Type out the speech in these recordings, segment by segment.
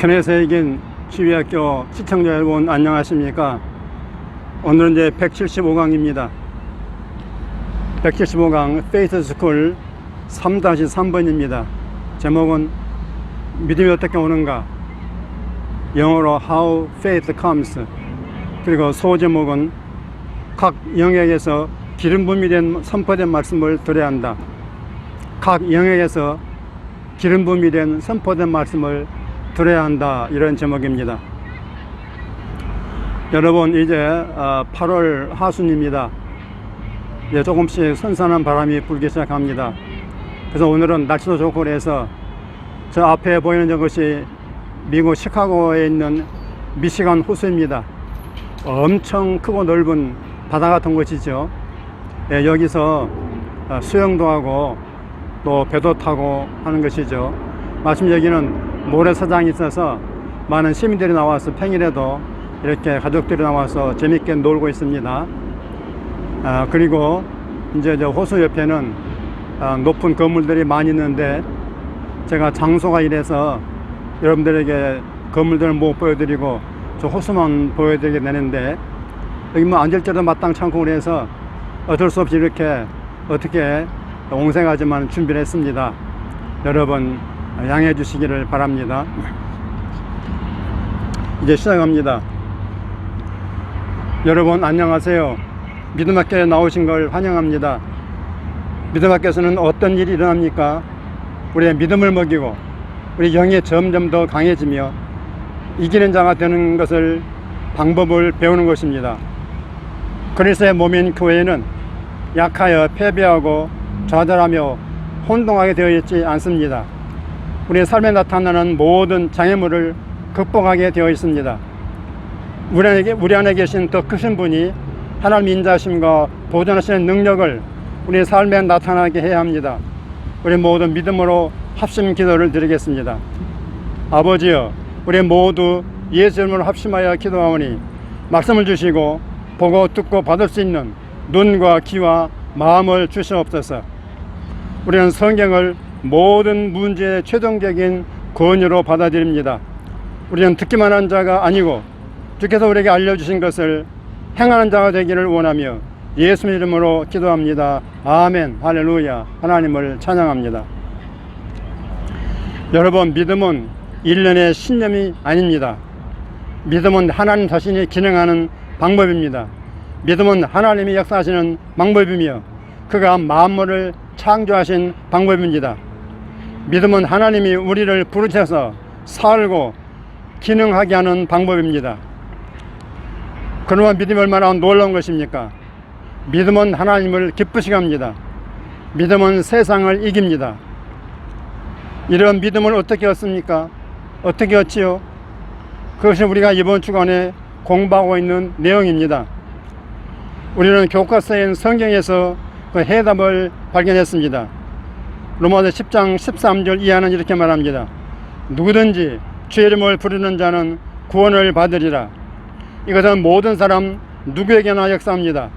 ken에서 이긴 지휘학교 시청자 여러분 안녕하십니까? 오늘은 이제 175강입니다. 175강 페이스 스쿨 3-3번입니다. 제목은 믿음이 어떻게 오는가? 영어로 How Faith Comes. 그리고 소제목은 각 영역에서 기름 부음이 된 선포된 말씀을 들어야 한다. 각 영역에서 기름 부음이 된 선포된 말씀을 들어야 한다. 이런 제목입니다. 여러분, 이제 8월 하순입니다. 이제 조금씩 선선한 바람이 불기 시작합니다. 그래서 오늘은 날씨도 좋고 그래서 저 앞에 보이는 저것이 미국 시카고에 있는 미시간 호수입니다. 엄청 크고 넓은 바다 같은 곳이죠. 예, 여기서 수영도 하고 또 배도 타고 하는 것이죠. 마침 여기는 모래사장이 있어서 많은 시민들이 나와서 평일에도 이렇게 가족들이 나와서 재밌게 놀고 있습니다. 그리고 이제 저 호수 옆에는 높은 건물들이 많이 있는데 제가 장소가 이래서 여러분들에게 건물들을 못 보여드리고 저 호수만 보여드리게 되는데 여기 뭐 앉을 때도 마땅치 않고 그래서 어쩔 수 없이 이렇게 어떻게 옹색하지만 준비를 했습니다. 여러분 양해해 주시기를 바랍니다. 이제 시작합니다. 여러분 안녕하세요. 믿음학교에 나오신 걸 환영합니다. 믿음학교에서는 어떤 일이 일어납니까? 우리의 믿음을 먹이고 우리 영이 점점 더 강해지며 이기는 자가 되는 것을 방법을 배우는 것입니다. 그리스도의 몸인 교회는 약하여 패배하고 좌절하며 혼동하게 되어 있지 않습니다. 우리의 삶에 나타나는 모든 장애물을 극복하게 되어 있습니다. 우리 안에 계신 더 크신 분이 하나님 인자하심과 보존하시는 능력을 우리의 삶에 나타나게 해야 합니다. 우리 모두 믿음으로 합심 기도를 드리겠습니다. 아버지여, 우리 모두 예수 이름으로 합심하여 기도하오니 말씀을 주시고 보고 듣고 받을 수 있는 눈과 귀와 마음을 주시옵소서. 우리는 성경을 모든 문제의 최종적인 권위로 받아들입니다. 우리는 듣기만 한 자가 아니고 주께서 우리에게 알려주신 것을 행하는 자가 되기를 원하며 예수 이름으로 기도합니다. 아멘. 할렐루야. 하나님을 찬양합니다. 여러분, 믿음은 일련의 신념이 아닙니다. 믿음은 하나님 자신이 기능하는 방법입니다. 믿음은 하나님이 역사하시는 방법이며 그가 만물을 창조하신 방법입니다. 믿음은 하나님이 우리를 부르셔서 살고 기능하게 하는 방법입니다. 그러면 믿음이 얼마나 놀라운 것입니까? 믿음은 하나님을 기쁘시게 합니다. 믿음은 세상을 이깁니다. 이런 믿음을 어떻게 얻습니까? 어떻게 얻지요? 그것이 우리가 이번 주간에 공부하고 있는 내용입니다. 우리는 교과서인 성경에서 그 해답을 발견했습니다. 로마서 10장 13절 이하는 이렇게 말합니다. 누구든지 주의 이름을 부르는 자는 구원을 받으리라. 이것은 모든 사람 누구에게나 역사합니다.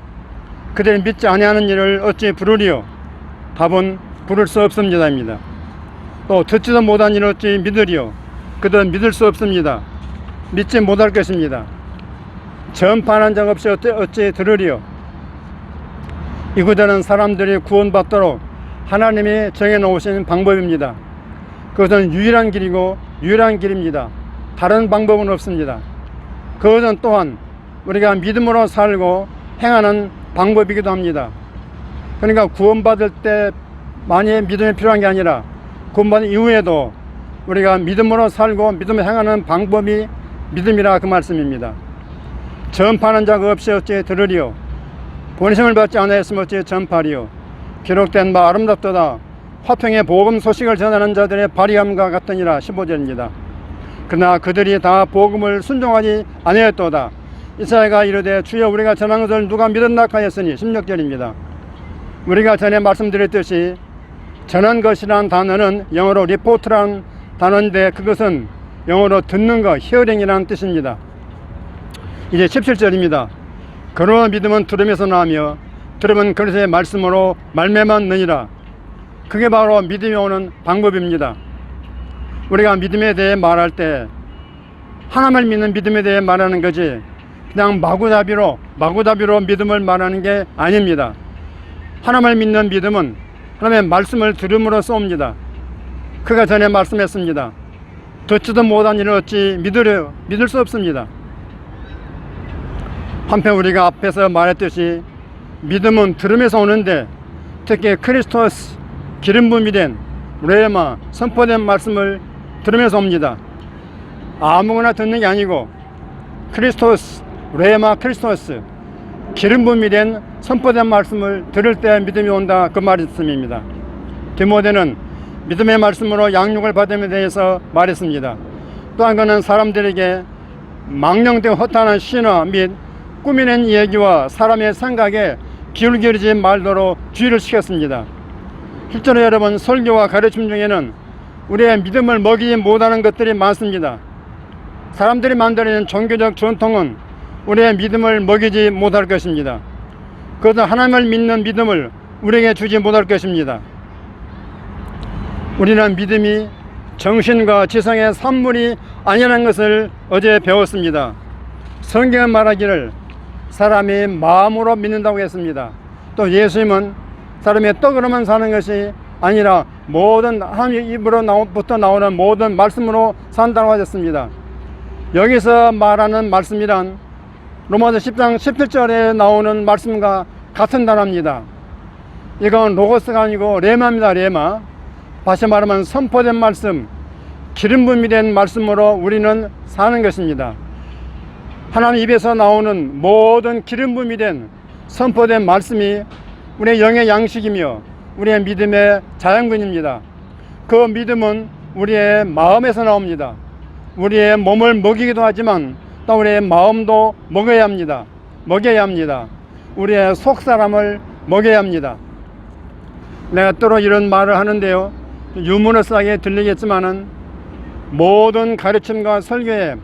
그들이 믿지 아니하는 일을 어찌 부르리요? 답은 부를 수 없습니다입니다. 또 듣지도 못한 일을 어찌 믿으리요? 그들은 믿을 수 없습니다. 믿지 못할 것입니다. 전파하는 자 없이 어찌 들으리요? 이것들은 사람들이 구원받도록 하나님이 정해놓으신 방법입니다. 그것은 유일한 길이고 유일한 길입니다. 다른 방법은 없습니다. 그것은 또한 우리가 믿음으로 살고 행하는 방법이기도 합니다. 그러니까 구원받을 때만이 믿음이 필요한 게 아니라 구원받은 이후에도 우리가 믿음으로 살고 믿음을 행하는 방법이 믿음이라 그 말씀입니다. 전파하는 자가 없이 어찌 들으리요? 본심을 받지 않았으면 어찌 전파리요? 기록된 바 아름답도다. 화평의 복음 소식을 전하는 자들의 발휘함과 같으니라. 15절입니다. 그러나 그들이 다 복음을 순종하지 아니했도다. 이사야가 이르되 주여 우리가 전한 것을 누가 믿었나 하였으니. 16절입니다. 우리가 전에 말씀드렸듯이 전한 것이란 단어는 영어로 리포트란 단어인데 그것은 영어로 듣는 것, 히어링이라는 뜻입니다. 이제 17절입니다. 그러나 믿음은 들음에서 나며 들음은 그리스도의 말씀으로 말미암았느니라. 그게 바로 믿음이 오는 방법입니다. 우리가 믿음에 대해 말할 때 하나님을 믿는 믿음에 대해 말하는 거지 그냥 마구잡이로 믿음을 말하는 게 아닙니다. 하나님을 믿는 믿음은 하나님의 말씀을 들음으로써 옵니다. 그가 전에 말씀했습니다. 듣지도 못한 일을 어찌 믿을 수 없습니다. 한편 우리가 앞에서 말했듯이 믿음은 들음에서 오는데 특히 크리스토스 기름 부음이 된 레마 선포된 말씀을 들으면서 옵니다. 아무거나 듣는 게 아니고 크리스토스 레마 크리스토스 기름 부음이 된 선포된 말씀을 들을 때 믿음이 온다, 그 말씀입니다. 디모데는 믿음의 말씀으로 양육을 받음에 대해서 말했습니다. 또 한 가지는 사람들에게 망령된 허탄한 신화 및 꾸미는 얘기와 사람의 생각에 기울이지 말도록 주의를 시켰습니다. 실제로 여러분, 설교와 가르침 중에는 우리의 믿음을 먹이지 못하는 것들이 많습니다. 사람들이 만들어낸 종교적 전통은 우리의 믿음을 먹이지 못할 것입니다. 그것은 하나님을 믿는 믿음을 우리에게 주지 못할 것입니다. 우리는 믿음이 정신과 지성의 산물이 아니라는 것을 어제 배웠습니다. 성경은 말하기를 사람이 마음으로 믿는다고 했습니다. 또 예수님은 사람이 떡으로만 사는 것이 아니라 모든 하나님 입으로부터 나오는 모든 말씀으로 산다고 하셨습니다. 여기서 말하는 말씀이란 로마서 10장 17절에 나오는 말씀과 같은 단어입니다. 이건 로고스가 아니고 레마입니다. 레마. 다시 말하면 선포된 말씀, 기름 부음이 된 말씀으로 우리는 사는 것입니다. 하나님 입에서 나오는 모든 기름 부음이 된 선포된 말씀이 우리의 영의 양식이며 우리의 믿음의 자양분입니다. 그 믿음은 우리의 마음에서 나옵니다. 우리의 몸을 먹이기도 하지만 또 우리의 마음도 먹여야 합니다. 우리의 속사람을 먹여야 합니다. 내가 때로 이런 말을 하는데요, 유머러스하게 들리겠지만은 모든 가르침과 설교에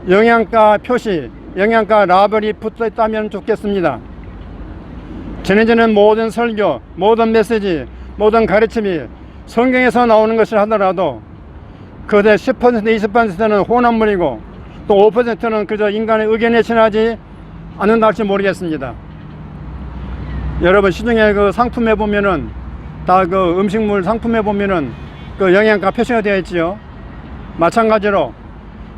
영양가 표시, 영양가 라벨이 붙어 있다면 좋겠습니다. 전해지는 모든 설교, 모든 메시지, 모든 가르침이 성경에서 나오는 것을 하더라도 그것의 10%, 20%는 혼합물이고 또 5%는 그저 인간의 의견에 지나지 않는다 할지 모르겠습니다. 여러분, 시중에 그 상품에 보면은 다 그 음식물 상품에 보면은 그 영양가 표시가 되어 있지요. 마찬가지로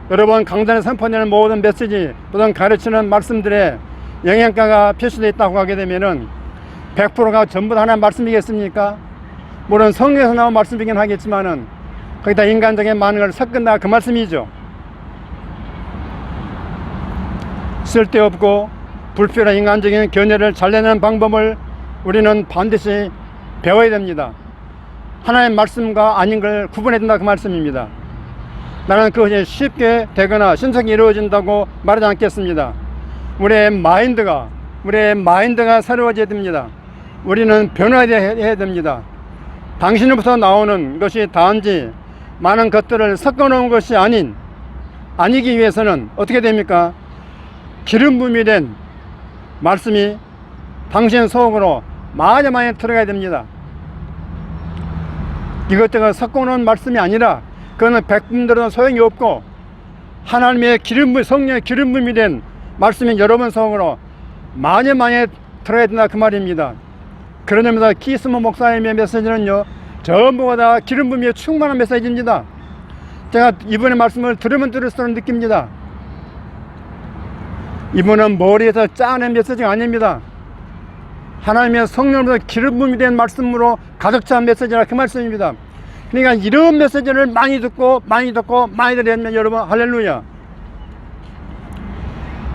여러분 강단에 선포되는 모든 메시지 또는 가르치는 말씀들에 영양가가 표시되어 있다고 하게 되면은 100%가 전부 다 하나의 말씀이겠습니까? 물론 성경에서 나온 말씀이긴 하겠지만은 거기다 인간적인 많은 걸 섞은다, 그 말씀이죠. 쓸데없고 불필요한 인간적인 견해를 잘내는 방법을 우리는 반드시 배워야 됩니다. 하나님의 말씀과 아닌 걸 구분해야 된다, 그 말씀입니다. 나는 그것이 쉽게 되거나 신속히 이루어진다고 말하지 않겠습니다. 우리의 마인드가 새로워져야 됩니다. 우리는 변화해야 됩니다. 당신으로부터 나오는 것이 단지 많은 것들을 섞어 놓은 것이 아니기 위해서는 어떻게 됩니까? 기름 부음이 된 말씀이 당신 속으로 많이 들어가야 됩니다. 이것들을 섞어 놓은 말씀이 아니라 그거는 백분들은 소용이 없고 하나님의 성령의 기름 부음이 된 말씀이 여러분 속으로 많이 들어야 된다, 그 말입니다. 그런 점에서 키스모 목사님의 메시지는요, 전부가 다 기름 부음에 충만한 메시지입니다. 제가 이번에 말씀을 들으면 들을수록 느낍니다. 이분은 머리에서 짜낸 메시지가 아닙니다. 하나님의 성령으로부터 기름 부음이 된 말씀으로 가득 찬 메시지라, 그 말씀입니다. 그러니까 이런 메시지를 많이 듣고 들으면 여러분 할렐루야.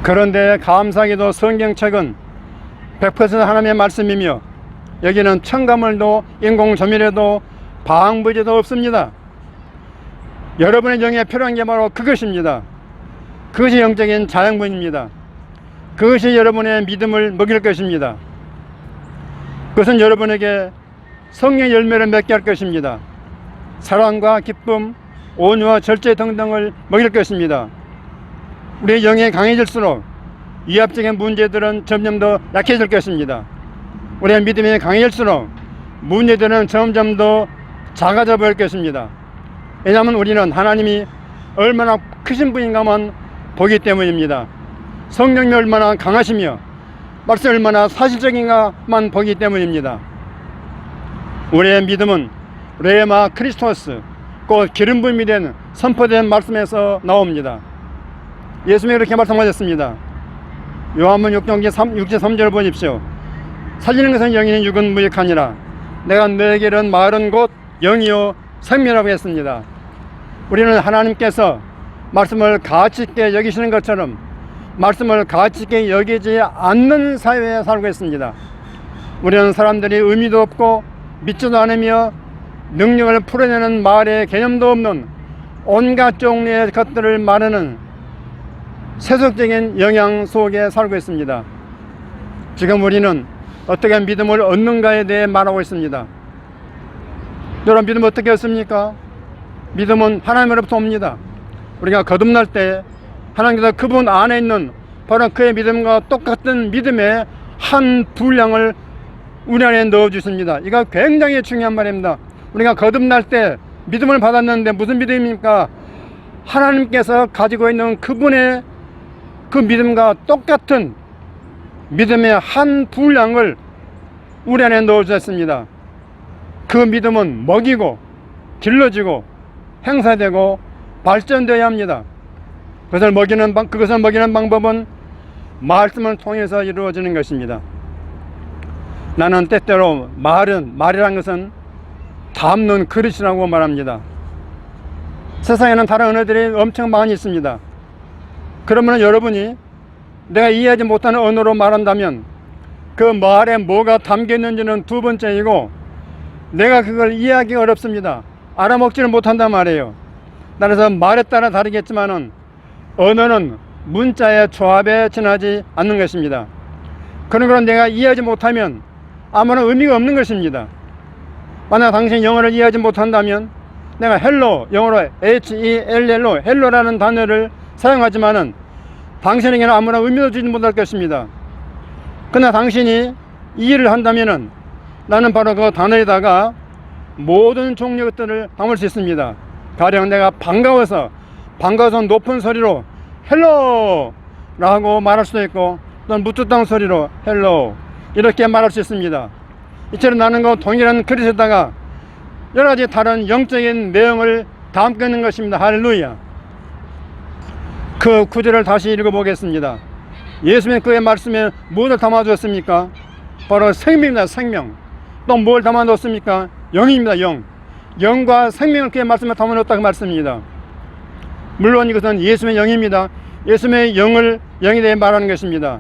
그런데 감사하게도 성경책은 100% 하나님의 말씀이며 여기는 첨가물도 인공조미료도 방부제도 없습니다. 여러분의 영에 필요한 게 바로 그것입니다. 그것이 영적인 자양분입니다. 그것이 여러분의 믿음을 먹일 것입니다. 그것은 여러분에게 성령의 열매를 맺게 할 것입니다. 사랑과 기쁨, 온유와 절제 등등을 먹일 것입니다. 우리의 영이 강해질수록 위압적인 문제들은 점점 더 약해질 것입니다. 우리의 믿음이 강해질수록 문제들은 점점 더 작아져 보일 것입니다. 왜냐하면 우리는 하나님이 얼마나 크신 분인가만 보기 때문입니다. 성령이 얼마나 강하시며 말씀이 얼마나 사실적인가만 보기 때문입니다. 우리의 믿음은 레마 크리스토스, 곧 기름 부음이 된 선포된 말씀에서 나옵니다. 예수님이 그렇게 말씀하셨습니다. 요한복음 6장 3절 보십시오. 살리는 것은 영이니 육은 무익하니라. 내가 너에게 이른 말은 곧 영이요 생명이라고 했습니다. 우리는 하나님께서 말씀을 가치 있게 여기시는 것처럼 말씀을 가치 있게 여기지 않는 사회에 살고 있습니다. 우리는 사람들이 의미도 없고 믿지도 않으며 능력을 풀어내는 말의 개념도 없는 온갖 종류의 것들을 말하는 세속적인 영향 속에 살고 있습니다. 지금 우리는 어떻게 믿음을 얻는가에 대해 말하고 있습니다. 여러분, 믿음 어떻게 얻습니까? 믿음은 하나님으로부터 옵니다. 우리가 거듭날 때 하나님께서 그분 안에 있는 바로 그의 믿음과 똑같은 믿음의 한 분량을 우리 안에 넣어주십니다. 이거 굉장히 중요한 말입니다. 우리가 거듭날 때 믿음을 받았는데 무슨 믿음입니까? 하나님께서 가지고 있는 그분의 그 믿음과 똑같은 믿음의 한 분량을 우리 안에 넣어주셨습니다. 그 믿음은 먹이고 길러지고 행사되고 발전되어야 합니다. 그것을 먹이는 방법은 말씀을 통해서 이루어지는 것입니다. 나는 때때로 말이란 것은 담는 그릇이라고 말합니다. 세상에는 다른 언어들이 엄청 많이 있습니다. 그러면 여러분이 내가 이해하지 못하는 언어로 말한다면 그 말에 뭐가 담겨 있는지는 두 번째이고, 내가 그걸 이해하기 어렵습니다. 알아먹지를 못한단 말이에요. 따라서 말에 따라 다르겠지만은 언어는 문자의 조합에 지나지 않는 것입니다. 그런 걸 내가 이해하지 못하면 아무런 의미가 없는 것입니다. 만약 당신이 영어를 이해하지 못한다면 내가 헬로, 영어로 HELL로 헬로라는 단어를 사용하지만은 당신에게는 아무런 의미도 주지 못할 것입니다. 그러나 당신이 이해를 한다면은 나는 바로 그 단어에다가 모든 종류의 것들을 담을 수 있습니다. 가령 내가 반가워서 높은 소리로 헬로 라고 말할 수도 있고, 또는 무뚝뚝한 소리로 헬로 이렇게 말할 수 있습니다. 이처럼 나는 그 동일한 그릇에다가 여러 가지 다른 영적인 내용을 담고 있는 것입니다. 할렐루야. 그 구절을 다시 읽어보겠습니다. 예수님은 그의 말씀에 무엇을 담아주었습니까? 바로 생명입니다. 생명. 또 뭘 담아놓습니까? 영입니다. 영과 생명을 그의 말씀에 담아놓았다고 말씀입니다. 물론 이것은 예수님의 영입니다. 예수님의 영에 대해 말하는 것입니다.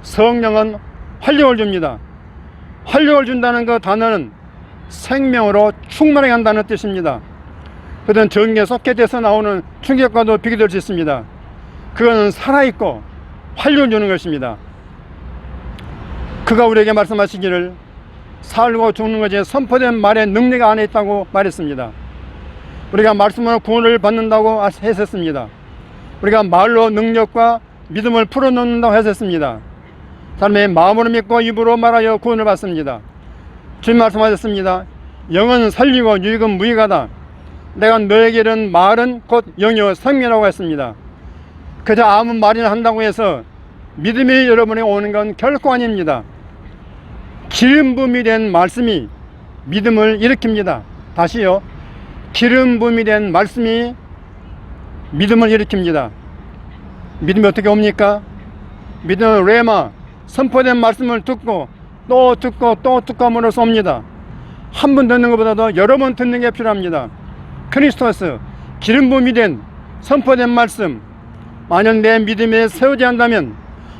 성령은 활력을 줍니다. 활력을 준다는 그 단어는 생명으로 충만하게 한다는 뜻입니다. 그것은 전기에 소켓에서 나오는 충격과도 비교될 수 있습니다. 그거는 살아있고 활력을 주는 것입니다. 그가 우리에게 말씀하시기를 살고 죽는 것이 선포된 말의 능력 안에 있다고 말했습니다. 우리가 말씀으로 구원을 받는다고 했었습니다. 우리가 말로 능력과 믿음을 풀어놓는다고 했었습니다. 사람의 마음으로 믿고 입으로 말하여 구원을 받습니다. 주님 말씀하셨습니다. 영은 살리고 유익은 무익하다. 내가 너에게 이른 말은 곧 영이요 생명이라고 했습니다. 그저 아무 말이나 한다고 해서 믿음이 여러분에 오는 건 결코 아닙니다. 기름 부음이 된 말씀이 믿음을 일으킵니다. 다시요. 기름 부음이 된 말씀이 믿음을 일으킵니다. 믿음이 어떻게 옵니까? 믿음은 레마, 선포된 말씀을 듣고 또 듣고 또 듣고 함으로써 옵니다. 한 번 듣는 것보다도 여러 번 듣는 게 필요합니다. 크리스토스, 기름 부음이 된 선포된 말씀, 만약 내 믿음에 세우지 않는다면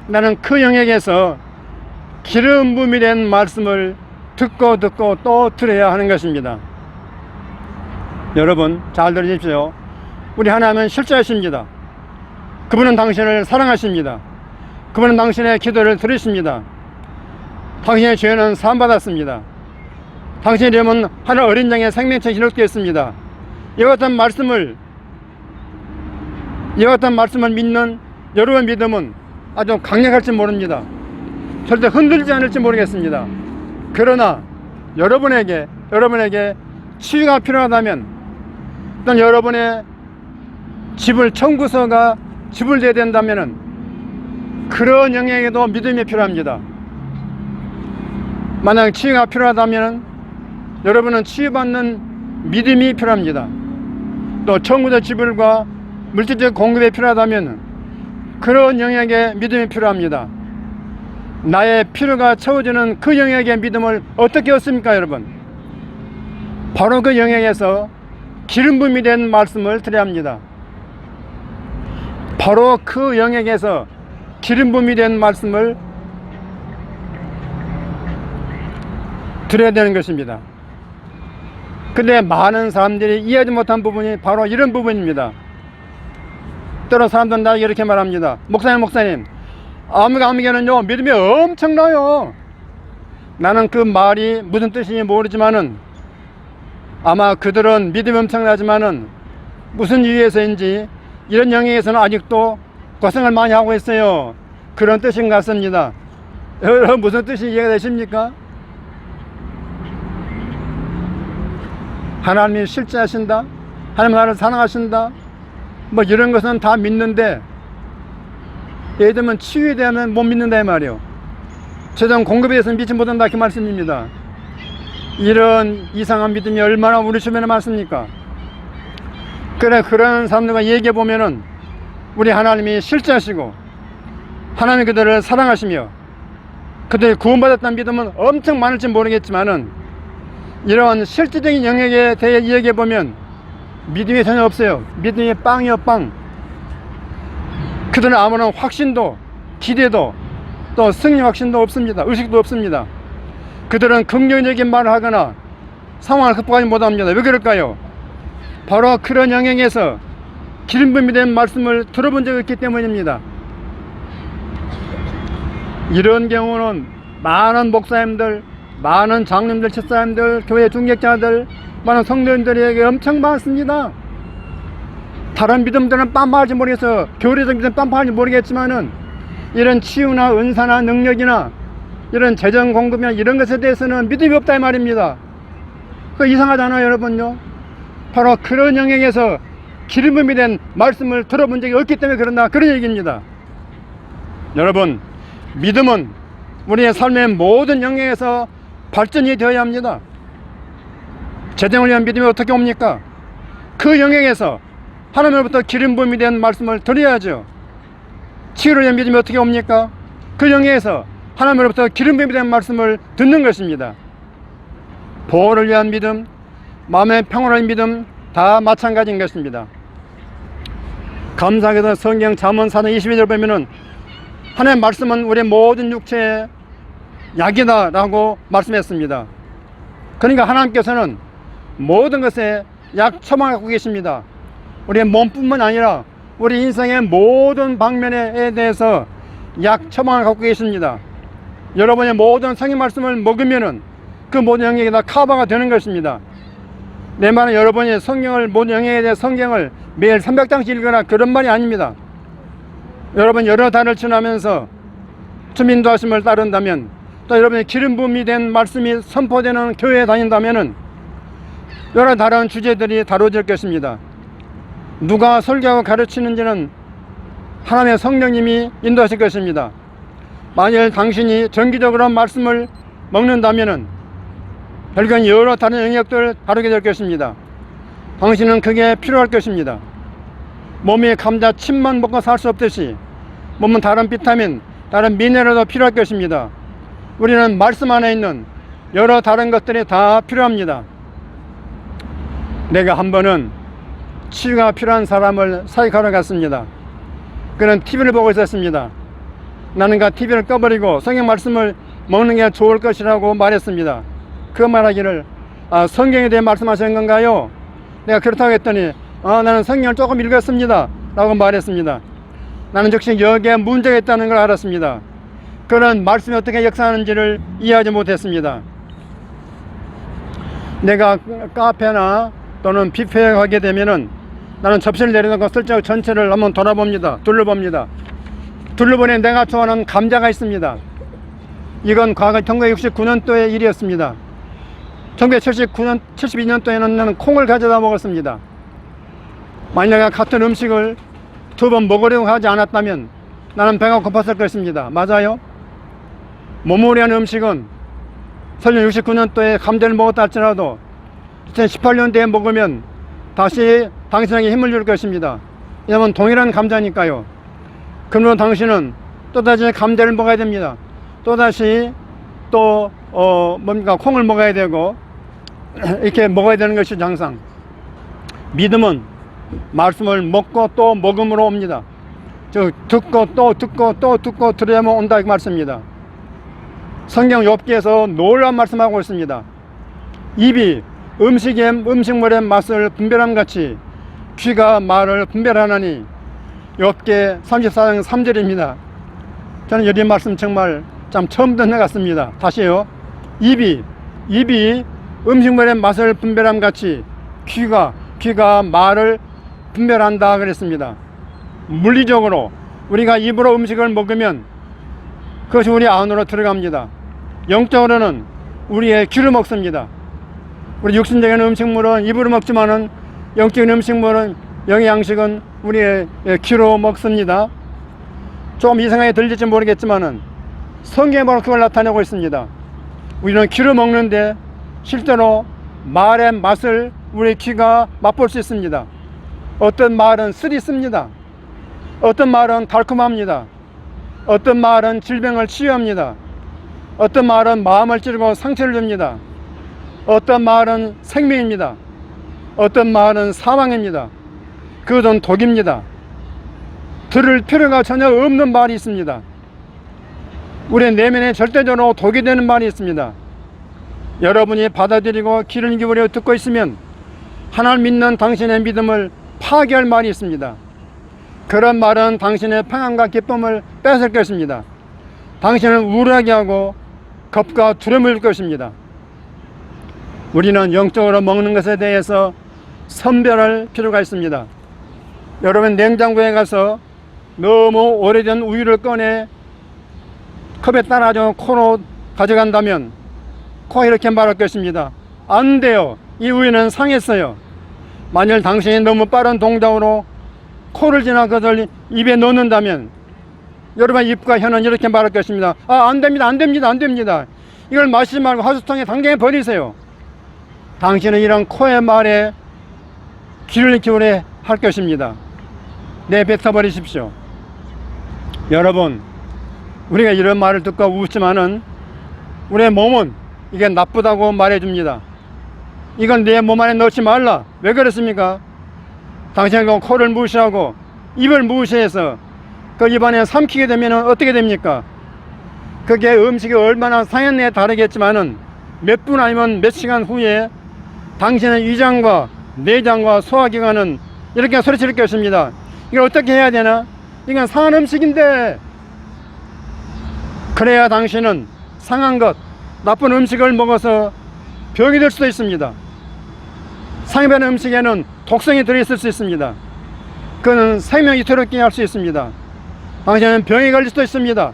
나는 그 영역에서 기름 부음이 된 말씀을 듣고 또 들어야 하는 것입니다. 여러분 잘 들으십시오. 우리 하나님은 실제하십니다. 그분은 당신을 사랑하십니다. 그분은 당신의 기도를 들으십니다. 당신의 죄는 사함받았습니다. 당신의 이름은 하늘 어린 양의 생명책에 기록되어 있습니다. 이와 같은 말씀을 믿는 여러분의 믿음은 아주 강력할지 모릅니다. 절대 흔들지 않을지 모르겠습니다. 그러나 여러분에게 치유가 필요하다면, 또는 여러분의 청구서가 지불돼야 된다면은 그런 영역에도 믿음이 필요합니다. 만약 치유가 필요하다면 여러분은 치유받는 믿음이 필요합니다. 또 청구서 지불과 물질적 공급이 필요하다면 그런 영역에 믿음이 필요합니다. 나의 필요가 채워지는 그 영역의 믿음을 어떻게 얻습니까, 여러분? 바로 그 영역에서 기름 부음이 된 말씀을 드려야 합니다. 바로 그 영역에서 기름 부음이 된 말씀을 드려야 되는 것입니다. 근데 많은 사람들이 이해하지 못한 부분이 바로 이런 부분입니다. 때로 사람들은 나에게 이렇게 말합니다. 목사님, 아무개는요 믿음이 엄청나요. 나는 그 말이 무슨 뜻인지 모르지만은 아마 그들은 믿음이 엄청나지만은 무슨 이유에서인지 이런 영역에서는 아직도 고생을 많이 하고 있어요. 그런 뜻인 것 같습니다. 여러분 무슨 뜻이 이해가 되십니까? 하나님이 실제하신다, 하나님 나를 사랑하신다, 뭐 이런 것은 다 믿는데 예를 들면 치유에 대하면 못 믿는다 이 말이에요. 재정 공급에 대해서는 믿지 못한다 그 말씀입니다. 이런 이상한 믿음이 얼마나 우리 주변에 많습니까? 그래, 그런 사람들과 얘기해 보면은 우리 하나님이 실제하시고 하나님이 그들을 사랑하시며 그들이 구원받았다는 믿음은 엄청 많을지 모르겠지만은 이런 실질적인 영역에 대해 이야기해 보면 믿음이 전혀 없어요. 믿음이 빵이요, 빵. 그들은 아무런 확신도, 기대도, 또 승리 확신도 없습니다. 의식도 없습니다. 그들은 긍정적인 말을 하거나 상황을 극복하지 못합니다. 왜 그럴까요? 바로 그런 영역에서 기름 부음이 된 말씀을 들어본 적이 없기 때문입니다. 이런 경우는 많은 목사님들, 많은 장님들, 집사님들, 교회 중직자들, 많은 성도님들에게 엄청 많습니다. 다른 믿음들은 빰빰할지 모르겠어요. 교회에서 믿음 빰빰할지 모르겠지만은 이런 치유나 은사나 능력이나 이런 재정 공급이나 이런 것에 대해서는 믿음이 없다 이 말입니다. 그 이상하잖아요, 여러분요. 바로 그런 영역에서 기름 부음이 된 말씀을 들어본 적이 없기 때문에 그런다, 그런 얘기입니다. 여러분, 믿음은 우리의 삶의 모든 영역에서 발전이 되어야 합니다. 재정을 위한 믿음이 어떻게 옵니까? 그 영역에서 하나님으로부터 기름 부음이 된 말씀을 드려야죠. 치유를 위한 믿음이 어떻게 옵니까? 그 영역에서 하나님으로부터 기름 부음이 된 말씀을 듣는 것입니다. 보호를 위한 믿음, 마음의 평온한 믿음 다 마찬가지인 것입니다. 감사하게도 성경 잠언 4장 22절 보면은 하나님의 말씀은 우리 모든 육체의 약이다 라고 말씀했습니다. 그러니까 하나님께서는 모든 것에 약 처방을 갖고 계십니다. 우리의 몸뿐만 아니라 우리 인생의 모든 방면에 대해서 약 처방을 갖고 계십니다. 여러분의 모든 성경 말씀을 먹으면은 그 모든 영역이 다 커버가 되는 것입니다. 내 말은 여러분이 성경을, 모든 영역에 대해 성경을 매일 300장씩 읽거나 그런 말이 아닙니다. 여러분 여러 달을 지나면서 주님 인도하심을 따른다면, 또 여러분의 기름 부음이 된 말씀이 선포되는 교회에 다닌다면은 여러 다른 주제들이 다뤄질 것입니다. 누가 설교하고 가르치는지는 하나님의 성령님이 인도하실 것입니다. 만일 당신이 정기적으로 말씀을 먹는다면은 결국은 여러 다른 영역들을 다루게 될 것입니다. 당신은 그게 필요할 것입니다. 몸이 감자 칩만 먹고 살 수 없듯이 몸은 다른 비타민, 다른 미네랄도 필요할 것입니다. 우리는 말씀 안에 있는 여러 다른 것들이 다 필요합니다. 내가 한 번은 치유가 필요한 사람을 사역하러 갔습니다. 그는 TV를 보고 있었습니다. 나는 그 TV를 꺼버리고 성경 말씀을 먹는 게 좋을 것이라고 말했습니다. 그 말하기를 성경에 대해 말씀하시는 건가요? 내가 그렇다고 했더니 나는 성경을 조금 읽었습니다 라고 말했습니다. 나는 즉시 여기에 문제가 있다는 걸 알았습니다. 그런 말씀이 어떻게 역사하는지를 이해하지 못했습니다. 내가 카페나 또는 뷔페에 가게 되면은 나는 접시를 내려놓고 슬쩍 전체를 한번 돌아봅니다. 둘러봅니다. 둘러보니 내가 좋아하는 감자가 있습니다. 이건 과거 1969년도의 일이었습니다. 1972년도에는 나는 콩을 가져다 먹었습니다. 만약에 같은 음식을 2번 먹으려고 하지 않았다면 나는 배가 고팠을 것입니다. 맞아요? 모모리한 음식은 설령 69년도에 감자를 먹었다 할지라도 2018년도에 먹으면 다시 당신에게 힘을 줄 것입니다. 왜냐하면 동일한 감자니까요. 그러므로 당신은 또다시 감자를 먹어야 됩니다. 또다시 또 콩을 먹어야 되고 이렇게 먹어야 되는 것이죠. 항상 믿음은 말씀을 먹고 또 먹음으로 옵니다. 듣고 또 듣고 또 듣고 들어야만 온다 이 말씀입니다. 성경 욥기에서 놀라운 말씀하고 있습니다. 입이 음식물의 맛을 분별함 같이 귀가 말을 분별하나니. 욥기 34장 3절입니다. 저는 이 말씀 정말 참 처음 듣는 것 같습니다. 다시요. 입이 음식물의 맛을 분별함 같이 귀가 말을 분별한다 그랬습니다. 물리적으로 우리가 입으로 음식을 먹으면 그것이 우리 안으로 들어갑니다. 영적으로는 우리의 귀를 먹습니다. 우리 육신적인 음식물은 입으로 먹지만은 영적인 음식물은 영의 양식은 우리의 귀로 먹습니다. 좀 이상하게 들릴지 모르겠지만은 성경에 바로 그걸 나타내고 있습니다. 우리는 귀로 먹는데 실제로 말의 맛을 우리 귀가 맛볼 수 있습니다. 어떤 말은 쓸이 있습니다. 어떤 말은 달콤합니다. 어떤 말은 질병을 치유합니다. 어떤 말은 마음을 찌르고 상처를 줍니다. 어떤 말은 생명입니다. 어떤 말은 사망입니다. 그것은 독입니다. 들을 필요가 전혀 없는 말이 있습니다. 우리 내면에 절대적으로 독이 되는 말이 있습니다. 여러분이 받아들이고 귀를 기울여 듣고 있으면 하나님을 믿는 당신의 믿음을 파괴할 말이 있습니다. 그런 말은 당신의 평안과 기쁨을 뺏을 것입니다. 당신을 우울하게 하고 겁과 두려움을 줄 것입니다. 우리는 영적으로 먹는 것에 대해서 선별할 필요가 있습니다. 여러분 냉장고에 가서 너무 오래된 우유를 꺼내 컵에 따라줘 코로 가져간다면 코 이렇게 말할 것입니다. 안 돼요. 이 우유는 상했어요. 만일 당신이 너무 빠른 동작으로 코를 지나 그것을 입에 넣는다면 여러분 입과 혀는 이렇게 말할 것입니다. 안 됩니다. 안 됩니다. 안 됩니다. 이걸 마시지 말고 하수통에 당장에 버리세요. 당신은 이런 코의 말에 귀를 기울여 할 것입니다. 내뱉어버리십시오. 여러분 우리가 이런 말을 듣고 웃지만은 우리의 몸은 이게 나쁘다고 말해줍니다. 이건 내 몸 안에 넣지 말라. 왜 그렇습니까? 당신이 그 코를 무시하고 입을 무시해서 그 입안에 삼키게 되면 어떻게 됩니까? 그게 음식이 얼마나 상했냐에 다르겠지만은 몇 분 아니면 몇 시간 후에 당신의 위장과 내장과 소화기관은 이렇게 소리칠 것입니다. 이걸 어떻게 해야 되나? 이건 상한 음식인데. 그래야 당신은 상한 것, 나쁜 음식을 먹어서 병이 될 수도 있습니다. 상해된 음식에는 독성이 들어있을 수 있습니다. 그는 생명이 더럽게 할 수 있습니다. 당신은 병이 걸릴 수도 있습니다.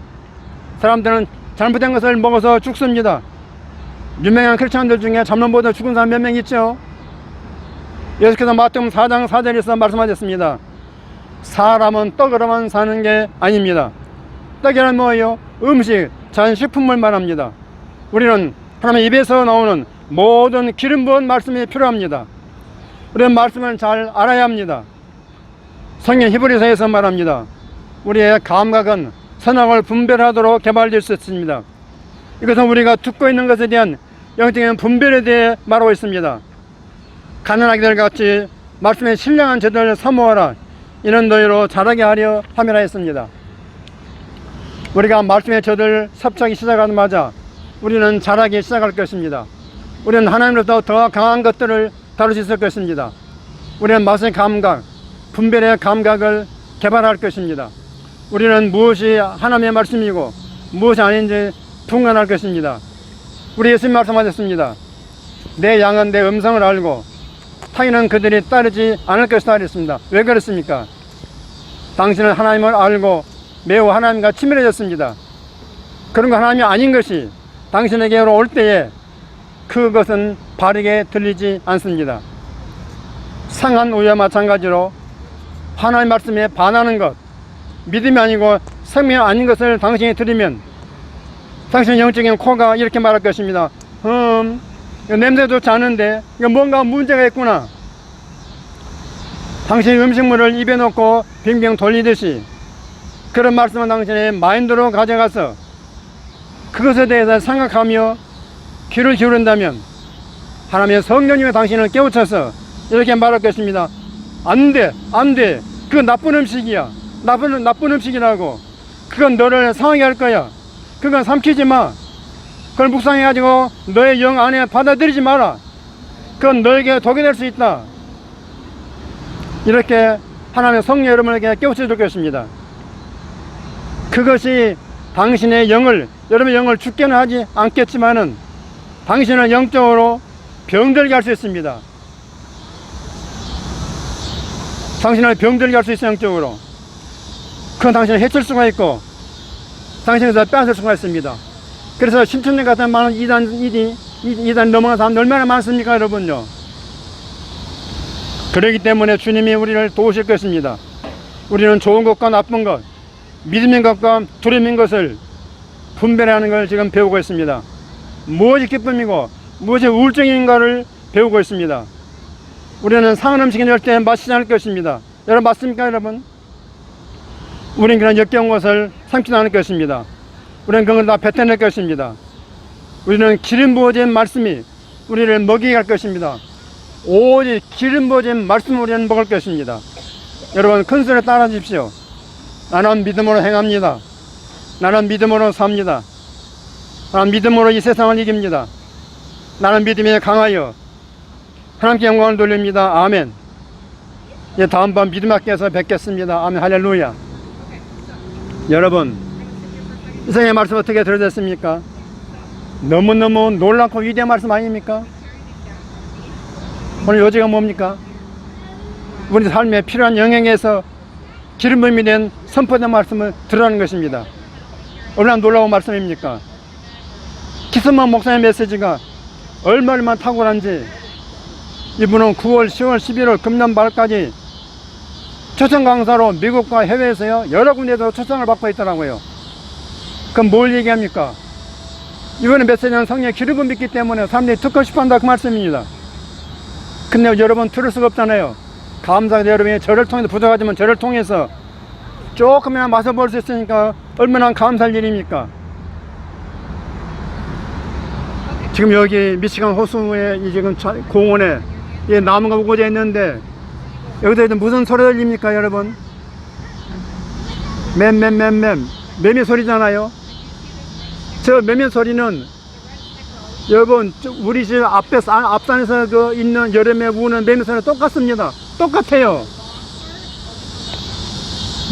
사람들은 잘못된 것을 먹어서 죽습니다. 유명한 크리스찬들 중에 잠론보다 죽은 사람 몇 명 있죠. 예수께서 마태복음 4장 4절에서 말씀하셨습니다. 사람은 떡으로만 사는 게 아닙니다. 떡이란 뭐예요? 음식, 자연식품을 말합니다. 우리는 하나님의 입에서 나오는 모든 기름 부은 말씀이 필요합니다. 우리는 말씀을 잘 알아야 합니다. 성경 히브리서에서 말합니다. 우리의 감각은 선악을 분별하도록 개발될 수 있습니다. 이것은 우리가 듣고 있는 것에 대한 영적인 분별에 대해 말하고 있습니다. 가난하기들 같이 말씀의 신령한 제도를 사모하라. 이는 너희로 자라게 하려 함이라 했습니다. 우리가 말씀의 저들 섭취하기 시작하자마자 우리는 자라기 시작할 것입니다. 우리는 하나님으로부터 더 강한 것들을 다룰 수 있을 것입니다. 우리는 맛의 감각, 분별의 감각을 개발할 것입니다. 우리는 무엇이 하나님의 말씀이고 무엇이 아닌지 분간할 것입니다. 우리 예수님 말씀하셨습니다. 내 양은 내 음성을 알고 타인은 그들이 따르지 않을 것이다 그랬습니다. 왜 그렇습니까? 당신은 하나님을 알고 매우 하나님과 친밀해졌습니다. 그런 거 하나님이 아닌 것이 당신에게로 올 때에 그것은 바르게 들리지 않습니다. 상한 우유와 마찬가지로 하나님 말씀에 반하는 것, 믿음이 아니고 생명이 아닌 것을 당신이 들으면 당신의 영적인 코가 이렇게 말할 것입니다. 냄새 좋지 않은데 이거 뭔가 문제가 있구나. 당신이 음식물을 입에 넣고 빙빙 돌리듯이 그런 말씀은 당신의 마인드로 가져가서 그것에 대해서 생각하며 귀를 기울인다면 하나님의 성령님이 당신을 깨우쳐서 이렇게 말할 것입니다. 안 돼, 안 돼. 그건 나쁜 음식이야. 나쁜 음식이라고. 그건 너를 상하게 할 거야. 그건 삼키지 마. 그걸 묵상해가지고 너의 영 안에 받아들이지 마라. 그건 너에게 독이 될 수 있다. 이렇게 하나님의 성령 여러분에게 깨우쳐 줄 것입니다. 그것이 당신의 영을, 여러분의 영을 죽게는 하지 않겠지만은 당신을 영적으로 병들게 할 수 있습니다. 당신을 병들게 할 수 있어요, 영적으로. 그건 당신을 해칠 수가 있고 당신에서 빼앗을 수가 있습니다. 그래서 신천년 같은 많은 이단 넘어간 사람들 얼마나 많습니까, 여러분요? 그렇기 때문에 주님이 우리를 도우실 것입니다. 우리는 좋은 것과 나쁜 것, 믿음인 것과 두려움인 것을 분별하는 걸 지금 배우고 있습니다. 무엇이 기쁨이고 무엇이 우울증인가를 배우고 있습니다. 우리는 상한 음식은 절대 마시지 않을 것입니다. 여러분 맞습니까, 여러분? 우리는 그런 역겨운 것을 삼키지 않을 것입니다. 우리는 그걸 다 뱉어낼 것입니다. 우리는 기름 부어진 말씀이 우리를 먹이게 할 것입니다. 오직 기름 부어진 말씀을 우리는 먹을 것입니다. 여러분 큰 소리 따라 주십시오. 나는 믿음으로 행합니다. 나는 믿음으로 삽니다. 나는 믿음으로 이 세상을 이깁니다. 나는 믿음에 강하여 하나님께 영광을 돌립니다. 아멘. 예, 다음번 믿음 학교에서 뵙겠습니다. 아멘. 할렐루야. 여러분 이 세상의 말씀 어떻게 들으셨습니까? 너무너무 놀랍고 위대한 말씀 아닙니까? 오늘 요지가 뭡니까? 우리 삶에 필요한 영역에서 기름 부음이 된 선포된 말씀을 들으라는 것입니다. 얼마나 놀라운 말씀입니까? 기스만 목사의 메시지가 얼마나 탁월한지 이분은 9월, 10월, 11월 금년 말까지 초청 강사로 미국과 해외에서요 여러 군데에서 초청을 받고 있더라고요. 그럼 뭘 얘기합니까? 이번에 메시지는 성령의 기름 부음이 있기 때문에 사람들이 듣고 싶어한다 그 말씀입니다. 근데 여러분 들을 수가 없잖아요. 감사하게 여러분이 저를 통해서 부족하지만 저를 통해서 조금이나 맛을 볼 수 있으니까 얼마나 감사할 일입니까? 지금 여기 미시간 호수에 이 지금 공원에 이 나무가 우거져 있는데 여기서 무슨 소리 들립니까, 여러분? 매미 소리잖아요. 저 매미 소리는 여러분 우리 집 앞산에서 그 있는 여름에 우는 매미 소리랑 똑같습니다. 똑같아요.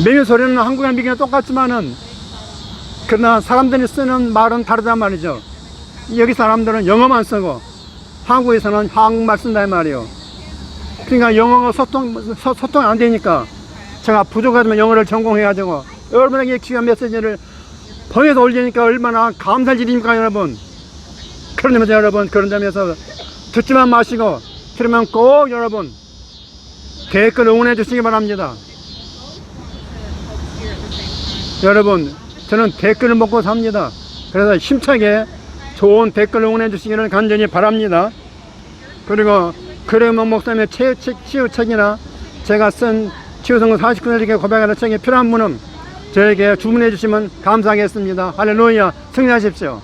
매미 소리는 한국이랑 미국이랑 똑같지만은 그러나 사람들이 쓰는 말은 다르단 말이죠. 여기 사람들은 영어만 쓰고 한국에서는 한국말 쓴다 말이에요. 그러니까 영어가 소통이 안 되니까 제가 부족하지만 영어를 전공해가지고 여러분에게 귀한 메시지를 번역해서 올리니까 얼마나 감사할 일입니까, 여러분? 그런 점에서 여러분, 그런 점에서 듣지만 마시고 그러면 꼭 여러분 댓글 응원해 주시기 바랍니다. 여러분 저는 댓글을 먹고 삽니다. 그래서 힘차게 좋은 댓글 응원해 주시기를 간절히 바랍니다. 그리고 그레이먼 목사님의 치유책이나 제가 쓴 치유성경 49일 고백하는 책이 필요한 분은 저에게 주문해 주시면 감사하겠습니다. 할렐루야. 승리하십시오.